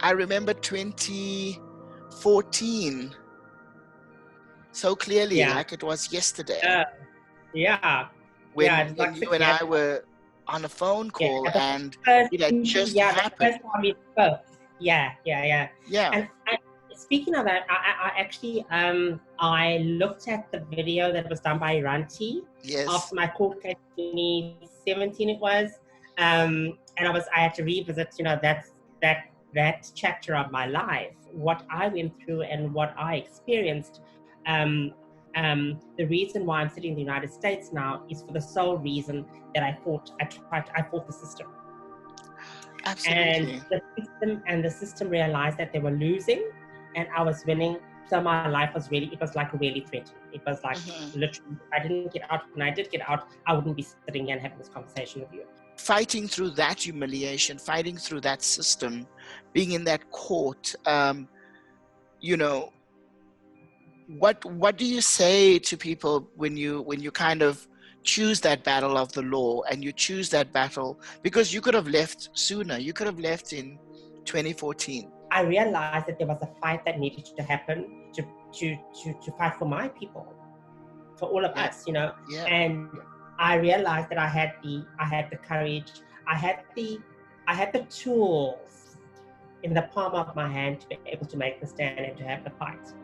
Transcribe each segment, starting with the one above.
I remember 2014 so clearly, like it was yesterday. Yeah. When It's like you and I were on a phone call and it had just happened. The first time we spoke. Yeah. Yeah. And speaking of that, I actually I looked at the video that was done by Ranti after my court case in 2017 it was. And I had to revisit, that chapter of my life, what I went through and what I experienced. The reason why I'm sitting in the United States now is for the sole reason that I fought the system. Absolutely. And the system realized that they were losing and I was winning. So my life was really threatened. It was like literally, if I didn't get out, when I did get out, I wouldn't be sitting here and having this conversation with you. Fighting through that humiliation, fighting through that system, being in that court, what do you say to people when you kind of choose that battle of the law and you choose that battle, because you could have left sooner, you could have left in 2014. I realized that there was a fight that needed to happen to fight for my people, for all of us, and I realized that I had the courage, I had the tools in the palm of my hand to be able to make the stand and to have the fight.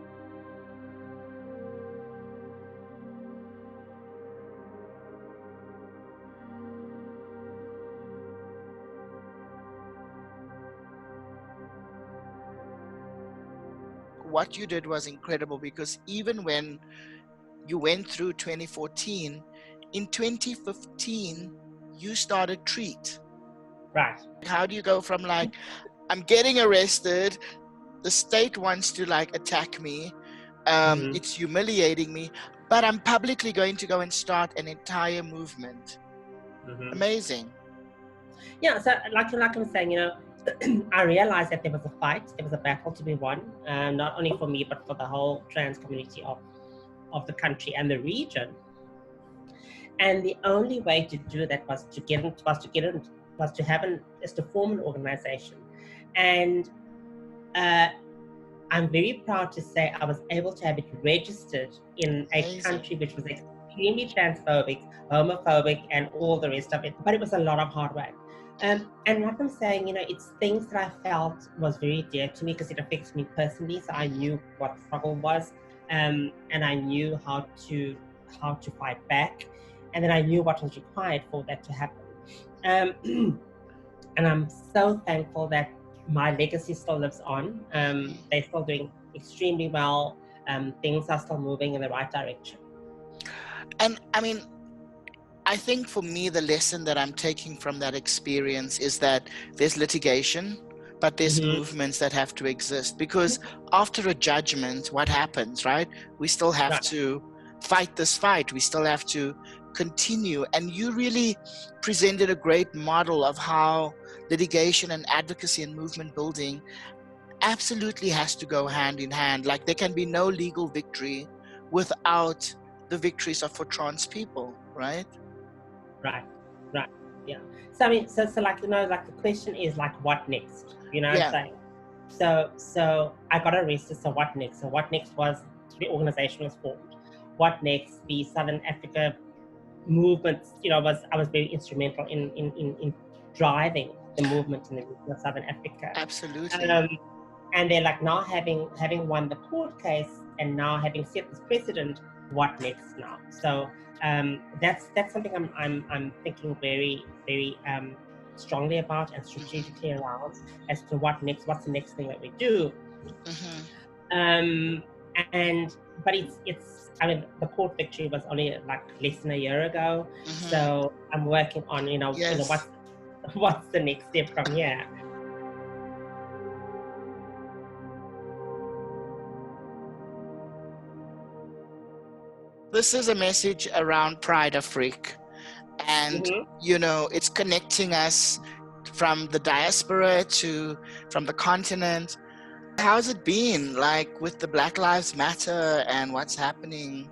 What you did was incredible, because even when you went through 2014, in 2015 you started Treat. Right. How do you go from like, I'm getting arrested, the state wants to like attack me, it's humiliating me, but I'm publicly going to go and start an entire movement. Amazing. Yeah, so like I'm saying, I realized that there was a fight, there was a battle to be won, not only for me, but for the whole trans community of the country and the region. And the only way to do that was to form an organization. And I'm very proud to say I was able to have it registered in a country which was extremely transphobic, homophobic, and all the rest of it. But it was a lot of hard work. And like I'm saying, it's things that I felt was very dear to me because it affects me personally. So I knew what struggle was, and I knew how to fight back, and then I knew what was required for that to happen. And I'm so thankful that my legacy still lives on. They're still doing extremely well. Things are still moving in the right direction. And I mean, I think for me, the lesson that I'm taking from that experience is that there's litigation, but there's movements that have to exist, because after a judgment, what happens, right? We still have to fight this fight. We still have to continue. And you really presented a great model of how litigation and advocacy and movement building absolutely has to go hand in hand. Like there can be no legal victory without the victories for trans people, right? Right. Yeah. So I mean, so like, like the question is like, what next? So I got arrested. So what next? So what next was the organization was formed. What next? The Southern Africa movements, I was very instrumental in driving the movement in the Southern Africa. Absolutely. And they're like, now having won the court case and now having set this precedent, what next now? So that's something I'm thinking very, very strongly about and strategically around as to what next. What's the next thing that we do? But it's I mean, the court victory was only like less than a year ago, so I'm working on what's the next step from here. This is a message around Pride Afrique, and it's connecting us from the diaspora from the continent. How's it been, like, with the Black Lives Matter and what's happening?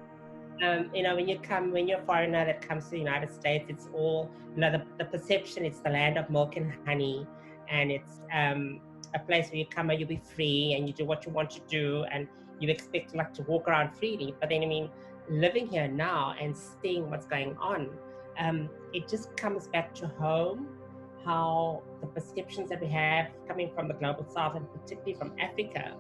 When you're a foreigner that comes to the United States, it's all, the perception, it's the land of milk and honey, and it's a place where you come and you'll be free and you do what you want to do and you expect like to walk around freely. But then, I mean, living here now and seeing what's going on, it just comes back to home, how the perceptions that we have coming from the global south and particularly from Africa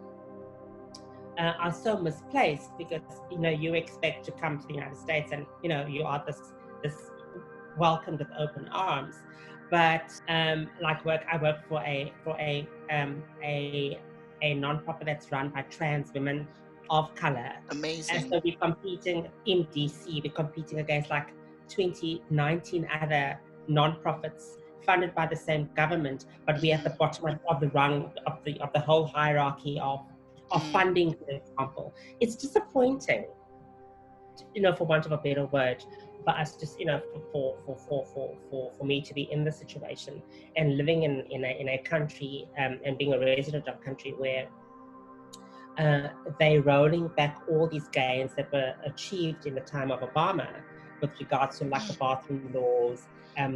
are so misplaced, because you expect to come to the United States and you are this welcomed with open arms. But like I work for a non-profit that's run by trans women of color. Amazing. And so we're competing in DC. We're competing against like 19 other non-profits funded by the same government, but we're at the bottom of the rung of the whole hierarchy of funding, for example. It's disappointing, for want of a better word, for us just, for me to be in this situation and living in a country and being a resident of a country where they're rolling back all these gains that were achieved in the time of Obama with regards to like the bathroom laws,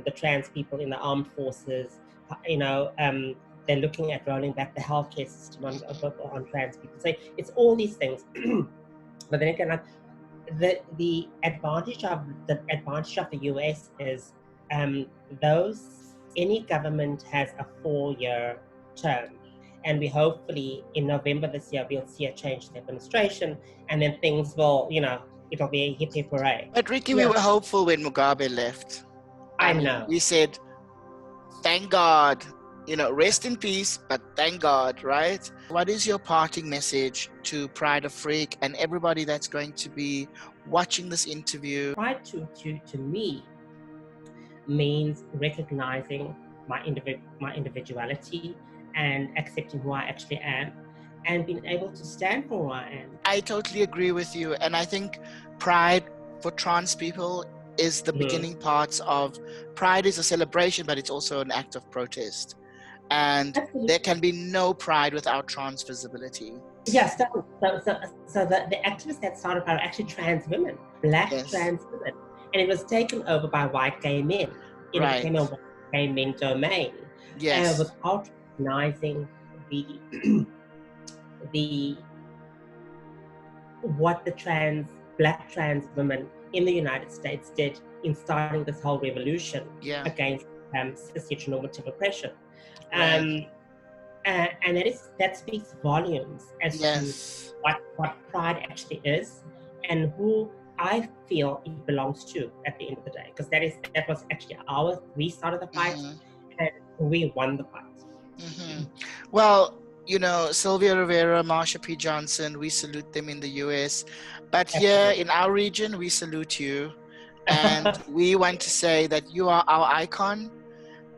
the trans people in the armed forces, they're looking at rolling back the healthcare system on trans people. So it's all these things. But then again, the advantage of the US is any government has a 4-year term, and we hopefully in November this year we'll see a change in administration, and then things will, it'll be a hip hip hooray. But Rikki, we were hopeful when Mugabe left. I know. We said, thank God, rest in peace, but thank God, right? What is your parting message to Pride Afrique and everybody that's going to be watching this interview? Pride to me means recognizing my individuality and accepting who I actually am and being able to stand for who I am. I totally agree with you. And I think Pride for trans people is the beginning parts of Pride is a celebration, but it's also an act of protest. And there can be no pride without trans visibility. Yes, so the activists that started Pride are actually trans women, black trans women. And it was taken over by white gay men. It became a white gay men domain. Yes. Without recognizing what the black trans women in the United States did in starting this whole revolution against cis-heteronormative oppression. And that speaks volumes as to what Pride actually is and who I feel it belongs to at the end of the day, because that was actually we started the fight and we won the fight. Well, Sylvia Rivera, Marsha P. Johnson, we salute them in the US, but here in our region, we salute you. And we want to say that you are our icon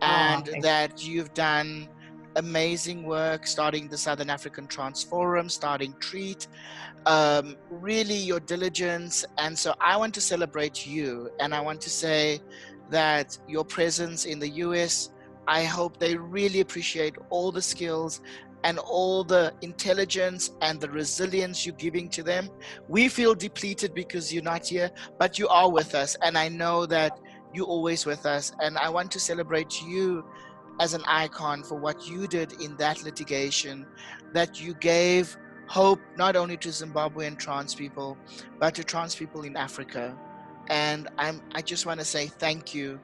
and that you've done amazing work starting the Southern African Trans Forum, starting TREAT, really your diligence. And so I want to celebrate you, and I want to say that your presence in the US, I hope they really appreciate all the skills and all the intelligence and the resilience you're giving to them. We feel depleted because you're not here, but you are with us. And I know that you're always with us. And I want to celebrate you as an icon for what you did in that litigation, that you gave hope not only to Zimbabwean trans people, but to trans people in Africa. And I just want to say thank you